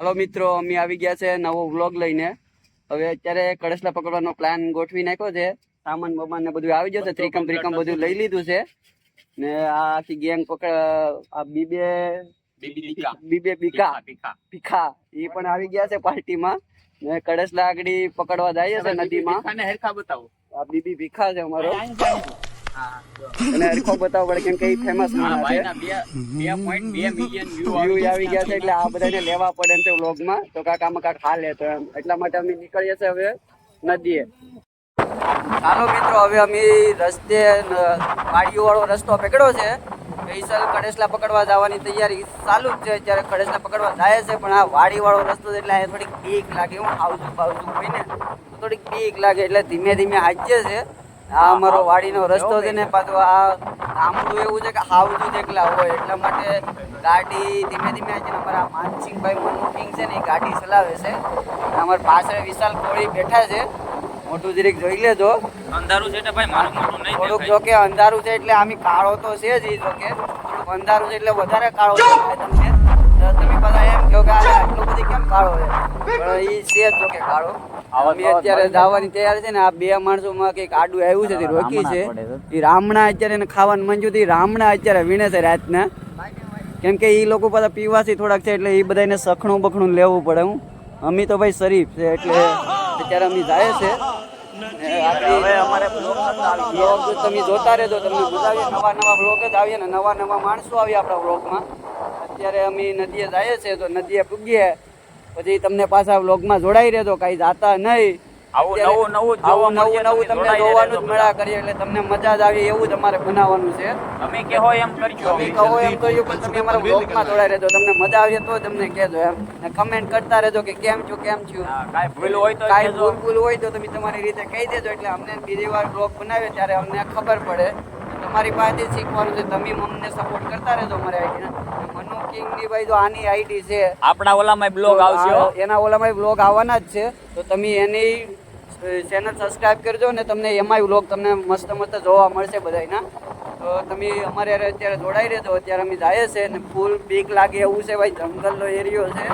હાલો મિત્રો, અમે આવી ગયા છે નવો વ્લોગ લઈને. હવે અત્યારે કળશલા પકડવાનો પ્લાન ગોઠવી નાખ્યો છે. સામાન બમાન ને બધું આવી જશે, ત્રિકમ બધું લઈ લીધું છે ને આ આખી ગેંગ આ બીબે ભીખા એ પણ આવી ગયા છે પાર્ટીમાં ને કળશલા આગળ પકડવા જાય છે નદીમાં. આ બીબી ભીખા છે અમારો અને હરખો બતાવવો પડે કેમ કે એ ફેમસ માણસ છે. 2.2 મિલિયન વ્યૂ આવી ગયા છે એટલે આ બધાને લેવા પડે એમ છે વ્લોગમાં. તો કાકામાં કાક હાલે તો એમ એટલા માટે અમે નીકળીએ છીએ હવે નદીએ. ચાલો મિત્રો, હવે અમે રસ્તે વાડીઓ વાળો રસ્તો પકડ્યો છે. સ્પેશિયલ કળશલા પકડવા જવાની તૈયારી ચાલુ જ છે. અત્યારે કળશલા પકડવા જાય છે પણ આ વાડી વાળો રસ્તો એટલે અહીંયા થોડીક બીક લાગે. હું આવજું બાવજું હોય ને થોડીક બીક લાગે એટલે ધીમે ધીમે હાજે છે. આ અમારો વાડીનો રસ્તો છે ને પાછું આ ગામડું એવું છે કે હાવજું જ એકલા હોય એટલા માટે ગાડી ધીમે ધીમે છે ને અમારા માનસિંહભાઈ મનમોકિંગ છે ને એ ગાડી ચલાવે છે. અમારા પાછળ વિશાલ કોળી બેઠા છે. મોટું જરીક જોઈ લેજો. અંધારું છે ભાઈ, મારું મોટું નહીં થોડુંક જો કે અંધારું છે એટલે આમી કાળો તો છે જ. જો કે થોડુંક અંધારું છે એટલે વધારે કાળો દેખાય તમને. તમે બધા એમ કહો કે આટલું બધી કેમ કાળો છે, પણ એ છે જો કે કાળો. અમે અત્યારે જવાની તૈયાર છે ને આ બે માણસોમાં કઈક આડું આવ્યું છે રોકી છે. એ રામણા અત્યારે એને ખાવાનું મંજૂર થી રામણા અત્યારે વીણે છે રાતના. કેમ કે એ લોકો બધા પીવાથી થોડાક છે એટલે એ બધાને સખણું બખણું લેવું પડે. હું અમે તો ભાઈ શરીફ છે એટલે અત્યારે અમે જાય છે. તમે જોતા રહેજો, તમને બતાવીએ નવા નવા બ્લોગ જ આવીએ ને નવા નવા માણસો આવીએ આપણા બ્લોગમાં. અત્યારે અમે નદીએ જઈએ છીએ તો નદીએ પૂગીએ પછી તમને પાછા વ્લોગમાં જોડાઈ રહેજો. કઈ જાતા નહીં. આવું નવું તમને જોવાનું જ મળ્યા કરીએ એટલે તમને મજા જ આવી એવું જ અમારે બનાવવાનું છે. અમે કહો એમ કરજો, અમે કહો એમ કર્યું પણ તમે અમારા વ્લોગમાં જોડાઈ રહેજો. તમને મજા આવી તો તમને કહેજો એમ ને કમેન્ટ કરતા રહેજો કે કેમ થયું કેમ થયું. કાંઈ ભૂલ હોય તો કાંઈ ભૂલ હોય તો તમે તમારી રીતે કહી દેજો એટલે અમને બીજી વાર વ્લોગ બનાવે ત્યારે અમને ખબર પડે. તમારી પાસેથી શીખવાનું છે. તમે અમને સપોર્ટ કરતા રહેજો અમારી આઈડીને. મનુ કિંગની ભાઈ જો આની આઈડી છે, આપણા ઓલામાં બ્લોગ આવશે, એના ઓલામાં બ્લોગ આવવાના જ છે. તો તમે એની ચેનલ સબસ્ક્રાઇબ કરજો ને તમને એમાંય વ્લોગ તમને મસ્ત મસ્ત જોવા મળશે બધાના. તો તમે અમારે અત્યારે જોડાઈ રહેજો. અત્યારે અમે જઈએ છે ને ફૂલ બીક લાગે એવું છે ભાઈ. જંગલનો એરિયો છે,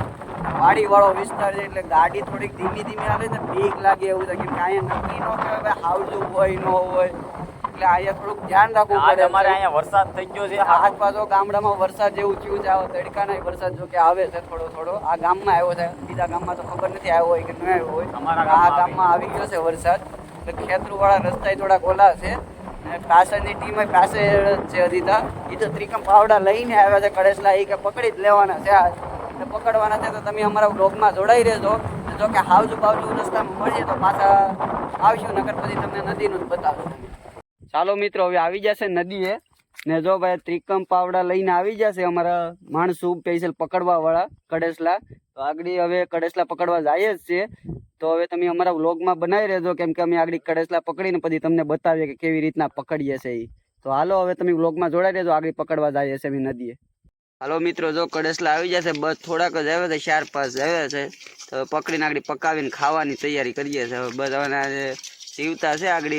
વાડીવાળો વિસ્તાર છે એટલે ગાડી થોડીક ધીમી ધીમી આવે છે. બીક લાગે એવું છે કેમ કે અહીંયા નક્કી ન કહેવાય ભાઈ હાવજું હોય ન હોય એટલે અહીંયા થોડુંક ધ્યાન રાખવું પડે. અમારે અહીંયા વરસાદ થઈ ગયો છે. આજ પાછો ગામડામાં વરસાદ જેવું થયું છે. આ તડકાના વરસાદ જો કે આવે છે થોડો થોડો. આ ગામમાં આવ્યો છે, બીજા ગામમાં તો ખબર નથી આવ્યો હોય કે ન આવ્યો હોય. આ ગામમાં આવી ગયો છે વરસાદ. એટલે ખેતરવાળા રસ્તા થોડાક ઓલા છે અને પાછળની ટીમ પાસે છે અધિતા. એ તો ત્રિકમ પાવડા લઈને આવ્યા છે કળશલા. એ કે પકડી જ લેવાના છે આ પકડવાના છે. તો તમે અમારા બ્લોગમાં જોડાઈ રહેજો. જો કે હાવજુ બાવજુ રસ્તામાં મળીએ તો પાછા આવશું, નકર પછી તમને નદીનું જ બતાવશું. ચાલો મિત્રો, હવે આવી જશે નદીએ ને જો ભાઈ ત્રિકમ પાવડા લઈને આવી જશે અમારા માણસો સ્પેશિયલ પકડવા વાળા કળશલા. તો આગળ હવે કળશલા પકડવા જઈએ જ છે. તો હવે તમે અમારા વ્લોગમાં બનાવી રહેજો કેમ કે અમે આગળ કળશલા પકડીને પછી તમને બતાવીએ કે કેવી રીતના પકડીએ છે એ. તો હાલો હવે તમે વ્લોગમાં જોડાઈ રહેજો. આગળ પકડવા જઈએ છે અમે નદીએ. હાલો મિત્રો, જો કળશલા આવી જશે બસ થોડાક જ આવ્યા છે, 4-5 આવ્યા છે. તો પકડીને આગળ પકાવીને ખાવાની તૈયારી કરીએ છીએ. હવે બસ હવે જીવતા છે આગળ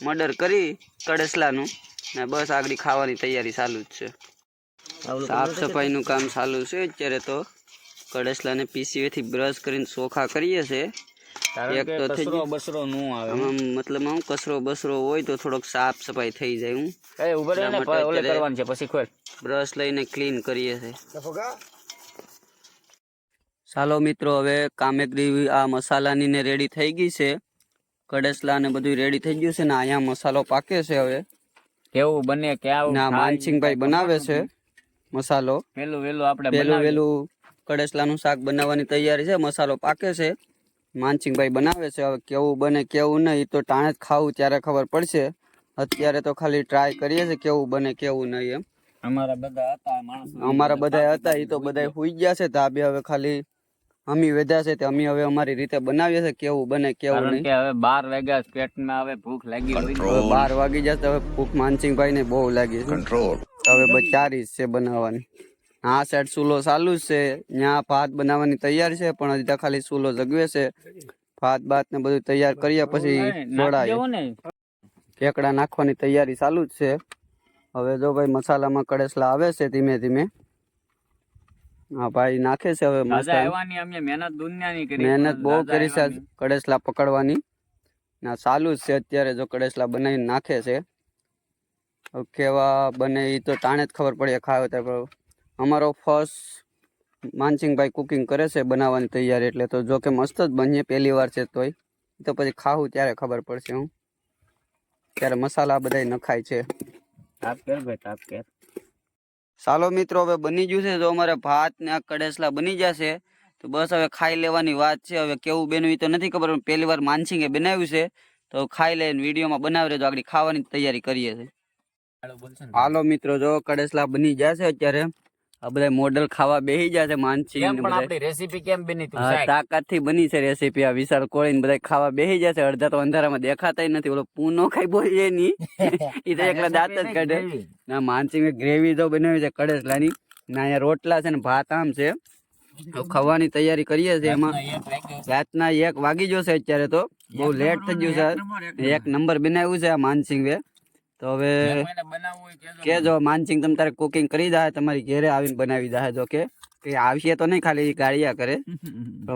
મર્ડર કરી કળશલાનું ને બસ આગળ ખાવાની તૈયારી ચાલુ જ છે. સાફ સફાઈનું કામ ચાલુ છે અત્યારે. તો કળશલાને પીસીવેથી બ્રશ કરીને ચોખા કરીએ છે. એક તો કચરો બસરો ન આવે, મતલબ હું કચરો બસરો હોય તો થોડોક સાફ સફાઈ થઈ જાય. હું કરવાનું છે પછી ખોલ બ્રશ લઈને ક્લીન કરીએ છે. ચાલો મિત્રો, હવે કામેકડી આ મસાલાની ને રેડી થઈ ગઈ છે. કળશલા ને બધું રેડી થઈ ગયું છે ને અહીંયા મસાલો પાકે છે. હવે કેવું બને કેવું ના માનસિંહભાઈ બનાવે છે મસાલો. પેલું વેલું કળશલાનું શાક બનાવવાની તૈયારી છે. મસાલો પાકે છે, માનસિંહભાઈ બનાવે છે. હવે કેવું બને કેવું નહીં તો ટાણે જ ખાવું ત્યારે ખબર પડશે. અત્યારે તો ખાલી ટ્રાય કરીએ છીએ કેવું બને કેવું નહીં એમ. અમારા બધા હતા એ તો બધા હુઈ ગયા છે. તો હવે ખાલી અમી વેધા છે તે અમે હવે અમારી રીતે બનાવીએ છીએ કેવું બને કેવું નહીં. હવે 12 વાગ્યા પેટમાં હવે ભૂખ લાગી હોય. 12 વાગી જશે હવે ભૂખ માનસિંહભાઈ ને બહુ લાગી છે. હવે બચારી છે બનાવવાની. આ સાઈડ ચૂલો ચાલુ જ છે. ત્યાં ભાત બનાવવાની તૈયાર છે પણ હજી ખાલી ચૂલો જગવે છે. ભાત બાત ને બધું તૈયાર કરીએ પછી જોડાય. કેકડા નાખવાની તૈયારી ચાલુ જ છે. હવે જો ભાઈ મસાલામાં કળશલા આવે છે ધીમે ધીમે હા ભાઈ નાખે છે હવે મસ્ત. રાજા આવવાની અમે મહેનત દુનિયાની કરી. મહેનત બહુ રાજા કરી છે આવવાની. કડેસલા પકડવાની. ના ચાલુ જ છે અત્યારે, જો કડેસલા બનાવીને નાખે છે. હવે કેવા બને એ તો તાણે જ ખબર પડે ખાવે ત્યારે. અમારો ફર્સ્ટ માનસિંહભાઈ કુકિંગ કરે છે બનાવવાની તૈયારી, એટલે તો જો કે મસ્ત જ બનીએ, પહેલી વાર છે તોય. તો પછી ખાવું ત્યારે ખબર પડશે. હું ત્યારે મસાલા બધા નખાય છે. તાપ કર ભાઈ, તાપ કર. ચાલો મિત્રો, હવે બની ગયું છે. જો અમારે ભાત ને આ કડેસલા બની જશે તો બસ હવે ખાઈ લેવાની વાત છે. હવે કેવું બન્યું એ તો નથી ખબર, પણ પહેલી વાર માનસિંગે બનાવ્યું છે તો ખાઈ લઈને વિડીયોમાં બનાવી રહેજો. આગળ ખાવાની તૈયારી કરીએ છીએ. હાલો મિત્રો, જો કડેસલા બની જશે અત્યારે. આ બધા મોડલ ખાવા બેસી જશે માનસિંહ કેમ ને પણ બધા. આપણી રેસીપી કેમ બની તું હા, તાકાત થી બની છે રેસીપી. આ વિશાલ કોળી બધા ખાવા બેસી જશે. અડધા તો અંધારામાં દેખાતા નથી. ઓલો પૂનો ખાઈ બોલીએ ની એ તો એકલા દાંત જ કાઢે. ના, માનસિંહ ગ્રેવી તો બનાવી છે કડેસલાની. ના, અહીંયા રોટલા છે ને ભાત આમ છે. ખાવાની તૈયારી કરીએ છીએ. એમાં રાતના 1 વાગી જશે અત્યારે. તો બહુ લેટ થઈ ગયું છે. 1 નંબર બનાવ્યું છે આ માનસિંહ. તો હવે કેજો માનસિંહ તમ તારે કુકિંગ કરી દે, તમારી ઘેરે આવીને બનાવી દે. જો કે આવશે તો નહીં, ખાલી ગાળિયા કરે.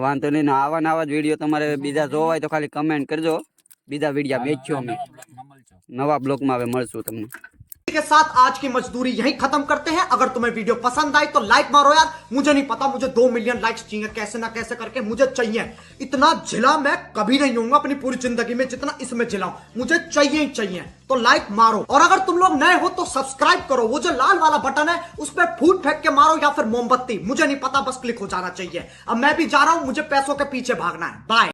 વાંધો નહીં. આવા જ વિડીયો તમારે બીજા જોવા હોય તો ખાલી કમેન્ટ કરજો. બીજા વિડીયો મેચ્યો અમે નવા બ્લોગમાં હવે મળશું તમને. के साथ आज की मजदूरी यहीं खत्म करते हैं। अगर तुम्हें वीडियो पसंद आई तो लाइक मारो यार। मुझे नहीं पता, मुझे 2 मिलियन लाइक्स चाहिए, कैसे ना कैसे करके मुझे चाहिए। इतना झिला मैं कभी नहीं होऊंगा अपनी पूरी जिंदगी में जितना इसमें झिला हूं। मुझे चाहिए ही चाहिए। तो लाइक मारो, और अगर तुम लोग नए हो तो सब्सक्राइब करो। वो जो लाल वाला बटन है उस पर फूट फेंक के मारो या फिर मोमबत्ती, मुझे नहीं पता, बस क्लिक हो जाना चाहिए। अब मैं भी जा रहा हूं, मुझे पैसों के पीछे भागना है। बाय।